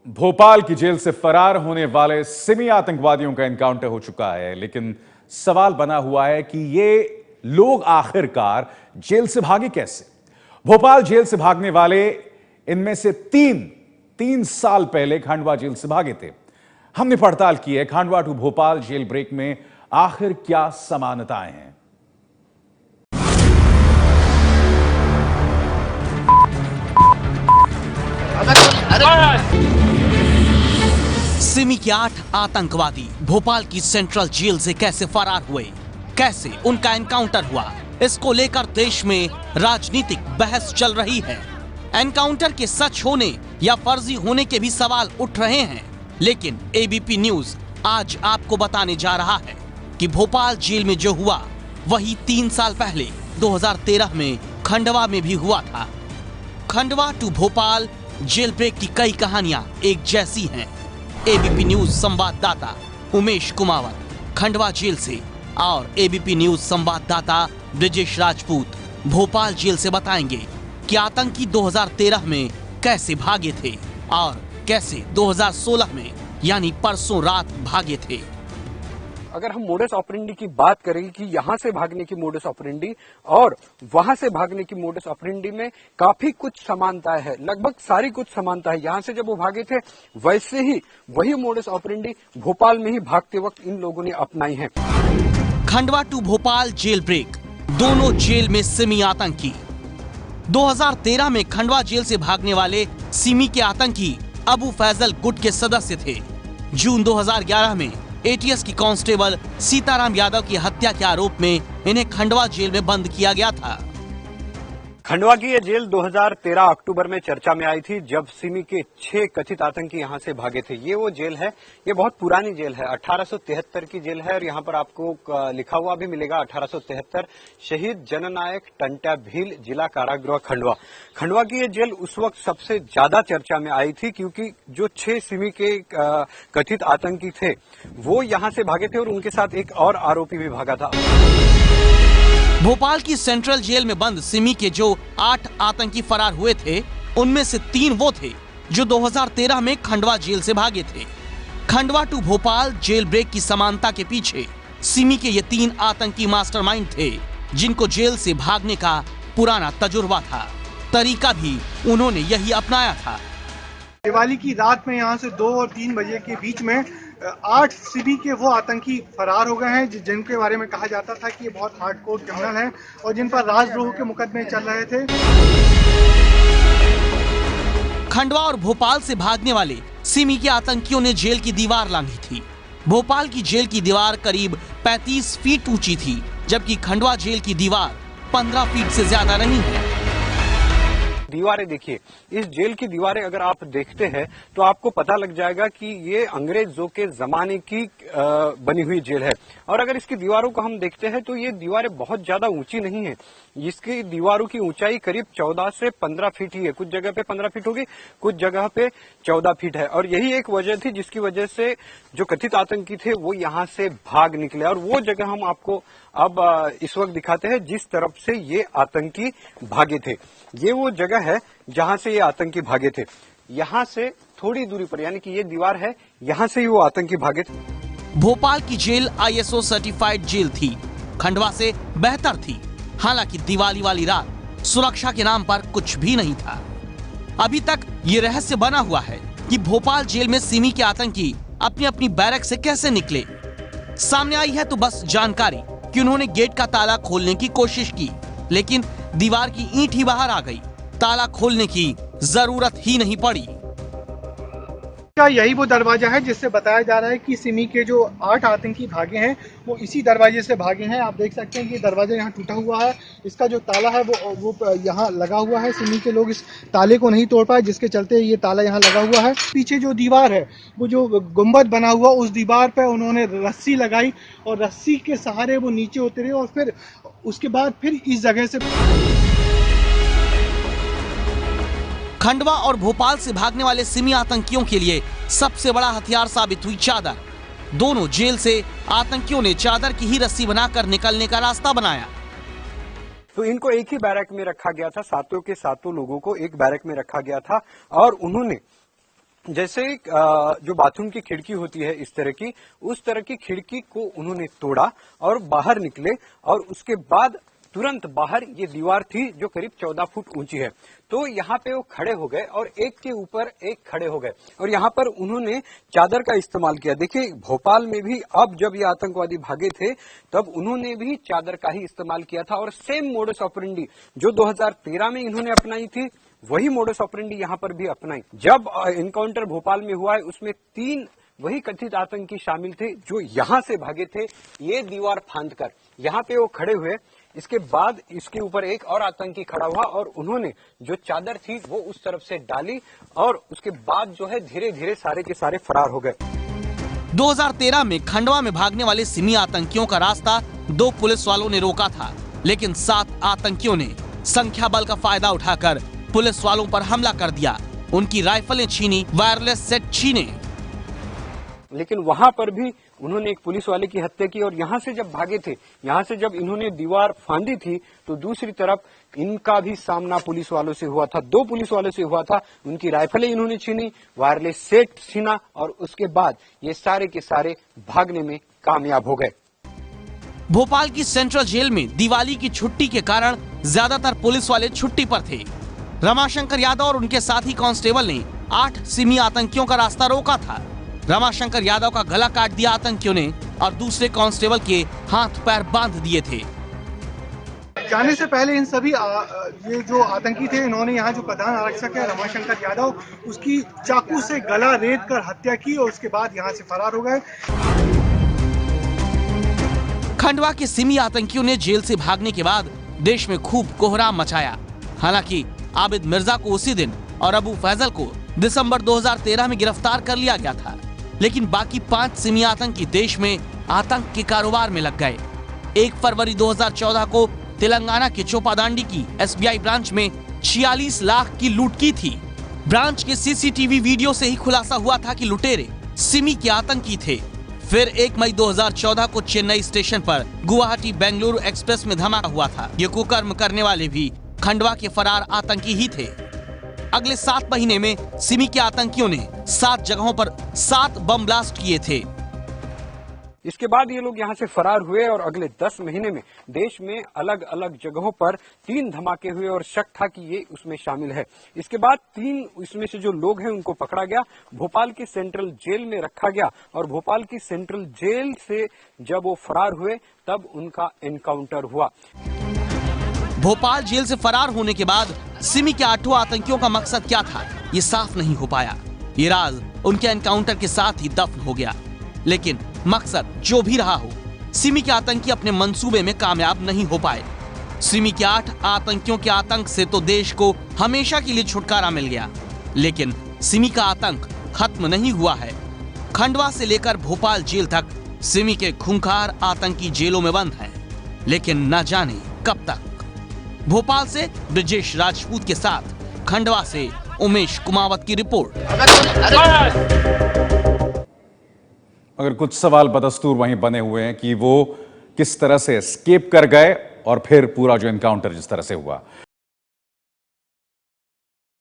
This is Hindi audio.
भोपाल की जेल से फरार होने वाले सिमी आतंकवादियों का एनकाउंटर हो चुका है, लेकिन सवाल बना हुआ है कि ये लोग आखिरकार जेल से भागे कैसे। भोपाल जेल से भागने वाले इनमें से तीन साल पहले खंडवा जेल से भागे थे। हमने पड़ताल की है Khandwa to Bhopal jail break में आखिर क्या समानताएं हैं। सिमी के 8 आतंकवादी भोपाल की सेंट्रल जेल से कैसे फरार हुए, कैसे उनका एनकाउंटर हुआ, इसको लेकर देश में राजनीतिक बहस चल रही है। एनकाउंटर के सच होने या फर्जी होने के भी सवाल उठ रहे हैं, लेकिन एबीपी न्यूज आज आपको बताने जा रहा है कि भोपाल जेल में जो हुआ वही 3 साल पहले 2013 में खंडवा में भी हुआ था। Khandwa to Bhopal jail break की कई कहानियां एक जैसी हैं। एबीपी न्यूज संवाददाता उमेश कुमावत खंडवा जेल से और एबीपी न्यूज संवाददाता ब्रिजेश राजपूत भोपाल जेल से बताएंगे कि आतंकी 2013 में कैसे भागे थे और कैसे 2016 में यानी परसों रात भागे थे। अगर हम मोडस ऑपरेंडी की बात करें कि यहां से भागने की मोडस ऑपरेंडी और वहां से भागने की मोडस ऑपरेंडी में काफी कुछ समानता है, लगभग सारी कुछ समानता है। यहां से जब वो भागे थे वैसे ही वही मोडस ऑपरेंडी भोपाल में ही भागते वक्त इन लोगों ने अपनाई है। Khandwa to Bhopal jail break, दोनों जेल में सिमी आतंकी। 2013 में खंडवा जेल से भागने वाले सिमी के आतंकी अबू फैजल गुट के सदस्य थे। जून 2011 में एटीएस की कांस्टेबल सीताराम यादव की हत्या के आरोप में इन्हें खंडवा जेल में बंद किया गया था। खंडवा की ये जेल 2013 अक्टूबर में चर्चा में आई थी, जब सिमी के 6 कथित आतंकी यहां से भागे थे। ये वो जेल है, ये बहुत पुरानी जेल है, 1873 की जेल है और यहाँ पर आपको लिखा हुआ भी मिलेगा 1873 शहीद जननायक टंट्या भील जिला कारागृह खंडवा। खंडवा की ये जेल उस वक्त सबसे ज्यादा चर्चा में आई थी क्योंकि जो 6 सिमी के कथित आतंकी थे वो यहाँ से भागे थे और उनके साथ एक और आरोपी भी भागा था। भोपाल की सेंट्रल जेल में बंद सिमी के जो 8 आतंकी फरार हुए थे, उनमें से 3 वो थे जो 2013 में खंडवा जेल से भागे थे। Khandwa to Bhopal jail break की समानता के पीछे सिमी के ये 3 आतंकी मास्टरमाइंड थे, जिनको जेल से भागने का पुराना तजुर्बा था। तरीका भी उन्होंने यही अपनाया था। दिवाली की रात में यहाँ से 2 और 3 बजे के बीच में 8 सिमी के वो आतंकी फरार हो गए हैं जिनके बारे में कहा जाता था कि ये बहुत हार्डकोर क्रिमिनल हैं और जिन पर राजद्रोह के मुकदमे चल रहे थे। खंडवा और भोपाल से भागने वाले सिमी के आतंकियों ने जेल की दीवार लांघी थी। भोपाल की जेल की दीवार करीब 35 फीट ऊंची थी, जबकि खंडवा जेल की दीवार 15 फीट से ज्यादा नहीं है। दीवारें देखिए, इस जेल की दीवारें अगर आप देखते हैं तो आपको पता लग जाएगा कि ये अंग्रेजों के जमाने की बनी हुई जेल है। और अगर इसकी दीवारों को हम देखते हैं तो ये दीवारें बहुत ज्यादा ऊंची नहीं है। इसकी दीवारों की ऊंचाई करीब 14 से 15 फीट ही है। कुछ जगह पे 15 फीट होगी, कुछ जगह पे 14 फीट है। और यही एक वजह थी जिसकी वजह से जो कथित आतंकी थे वो यहाँ से भाग निकले। और वो जगह हम आपको अब इस वक्त दिखाते हैं जिस तरफ से ये आतंकी भागे थे। ये वो जगह है जहां से ये आतंकी भागे थे। यहां से थोड़ी दूरी पर, यानी कि ये दीवार है, यहां से ही वो आतंकी भागे थे। भोपाल की जेल ISO सर्टिफाइड जेल थी, खंडवा से बेहतर थी। हालांकि दिवाली वाली रात सुरक्षा के नाम पर कुछ भी नहीं था। अभी तक ये रहस्य बना हुआ है कि भोपाल जेल में सिमी के आतंकी अपनी अपनी बैरक से कैसे निकले। सामने आई है तो बस जानकारी कि उन्होंने गेट का ताला खोलने की कोशिश की, लेकिन दीवार की ईंट ही बाहर आ गई। ताला खोलने की जरूरत ही नहीं पड़ी। यही वो दरवाजा है जिससे बताया जा रहा है कि सिमी के जो 8 आतंकी भागे हैं वो इसी दरवाजे से भागे हैं। आप देख सकते हैं कि दरवाजा यहाँ टूटा हुआ है, इसका जो ताला है वो यहाँ लगा हुआ है। सिमी के लोग इस ताले को नहीं तोड़ पाए, जिसके चलते ये ताला यहाँ लगा हुआ है। पीछे जो दीवार है वो जो गुंबद बना हुआ, उस दीवार पर उन्होंने रस्सी लगाई और रस्सी के सहारे वो नीचे उतरे और फिर उसके बाद फिर इस जगह से। खंडवा और भोपाल से भागने वाले सिमी आतंकियों के लिए सबसे बड़ा हथियार साबित हुई चादर। दोनों जेल से आतंकियों ने चादर की ही रस्सी बनाकर निकलने का रास्ता बनाया। तो इनको एक ही बैरक में रखा गया था, सातों के सातों लोगों को एक बैरक में रखा गया था और उन्होंने जैसे जो बाथरूम की खिड़की होती है इस तरह की, उस तरह की खिड़की को उन्होंने तोड़ा और बाहर निकले और उसके बाद तुरंत बाहर ये दीवार थी जो करीब 14 फुट ऊंची है। तो यहाँ पे वो खड़े हो गए और एक के ऊपर एक खड़े हो गए और यहाँ पर उन्होंने चादर का इस्तेमाल किया। देखिए भोपाल में भी अब जब ये आतंकवादी भागे थे तब उन्होंने भी चादर का ही इस्तेमाल किया था और सेम मोडस ऑपरेंडी जो 2013 में इन्होंने अपनाई थी वही मोडस ऑपरेंडी यहाँ पर भी अपनाई। जब एनकाउंटर भोपाल में हुआ है उसमें 3 वही कथित आतंकी शामिल थे जो यहाँ से भागे थे। ये दीवार फांदकर यहाँ पे वो खड़े हुए, इसके बाद इसके ऊपर एक और आतंकी खड़ा हुआ और उन्होंने जो चादर थी वो उस तरफ से डाली और उसके बाद जो है धीरे धीरे सारे के सारे फरार हो गए। 2013 में खंडवा में भागने वाले सिमी आतंकियों का रास्ता 2 पुलिस वालों ने रोका था, लेकिन 7 आतंकियों ने संख्या बल का फायदा उठाकर पुलिस वालों पर हमला कर दिया। उनकी राइफलें छीनी, वायरलेस सेट छीने। लेकिन वहां पर भी उन्होंने एक पुलिस वाले की हत्या की और यहाँ से जब भागे थे, यहाँ से जब इन्होंने दीवार फांदी थी तो दूसरी तरफ इनका भी सामना पुलिस वालों से हुआ था। 2 पुलिस वालों से हुआ था। उनकी राइफलें इन्होंने छीनी, वायरलेस सेट छीना और उसके बाद ये सारे के सारे भागने में कामयाब हो गए। भोपाल की सेंट्रल जेल में दिवाली की छुट्टी के कारण ज्यादातर पुलिस वाले छुट्टी पर थे। रमाशंकर यादव और उनके साथी कांस्टेबल ने 8 सिमी आतंकियों का रास्ता रोका था। रमाशंकर यादव का गला काट दिया आतंकियों ने और दूसरे कांस्टेबल के हाथ पैर बांध दिए थे। जाने से पहले इन सभी ये जो आतंकी थे इन्होंने यहाँ जो प्रधान आरक्षक है रमाशंकर यादव उसकी चाकू से गला रेत कर हत्या की और उसके बाद यहाँ से फरार हो गए। खंडवा के सिमी आतंकियों ने जेल से भागने के बाद देश में खूब कोहराम मचाया। हालांकि आबिद मिर्जा को उसी दिन और अबू फैजल को दिसंबर 2013 में गिरफ्तार कर लिया गया था, लेकिन बाकी 5 सिमी आतंकी देश में आतंक के कारोबार में लग गए। 1 फरवरी 2014 को तेलंगाना के चोपादांडी की SBI ब्रांच में 46 लाख की लूट की थी। ब्रांच के CCTV वीडियो से ही खुलासा हुआ था कि लुटेरे सिमी के आतंकी थे। फिर 1 मई 2014 को चेन्नई स्टेशन पर गुवाहाटी बेंगलुरु एक्सप्रेस में धमाका हुआ था। ये कुकर्म करने वाले भी खंडवा के फरार आतंकी ही थे। अगले 7 महीने में सिमी के आतंकियों ने 7 जगहों पर 7 बम ब्लास्ट किए थे। इसके बाद ये लोग यहाँ से फरार हुए और अगले 10 महीने में देश में अलग अलग जगहों पर 3 धमाके हुए और शक था कि ये उसमें शामिल है। इसके बाद 3 इसमें से जो लोग हैं उनको पकड़ा गया, भोपाल की सेंट्रल जेल में रखा गया और भोपाल की सेंट्रल जेल से जब वो फरार हुए तब उनका एनकाउंटर हुआ। भोपाल जेल से फरार होने के बाद सिमी के 8 आतंकियों का मकसद क्या था, ये साफ नहीं हो पाया। ये राज उनके एनकाउंटर के साथ ही दफन हो गया। लेकिन मकसद जो भी रहा हो, सिमी के आतंकी अपने मंसूबे में कामयाब नहीं हो पाए। सिमी के 8 आतंकियों के आतंक से तो देश को हमेशा के लिए छुटकारा मिल गया, लेकिन सिमी का आतंक खत्म नहीं हुआ है। खंडवा से लेकर भोपाल जेल तक सिमी के खूंखार आतंकी जेलों में बंद हैं, लेकिन न जाने कब तक। भोपाल से ब्रिजेश राजपूत के साथ खंडवा से उमेश कुमावत की रिपोर्ट। अगर कुछ सवाल बदस्तूर वहीं बने हुए हैं कि वो किस तरह से एस्केप कर गए और फिर पूरा जो एनकाउंटर जिस तरह से हुआ।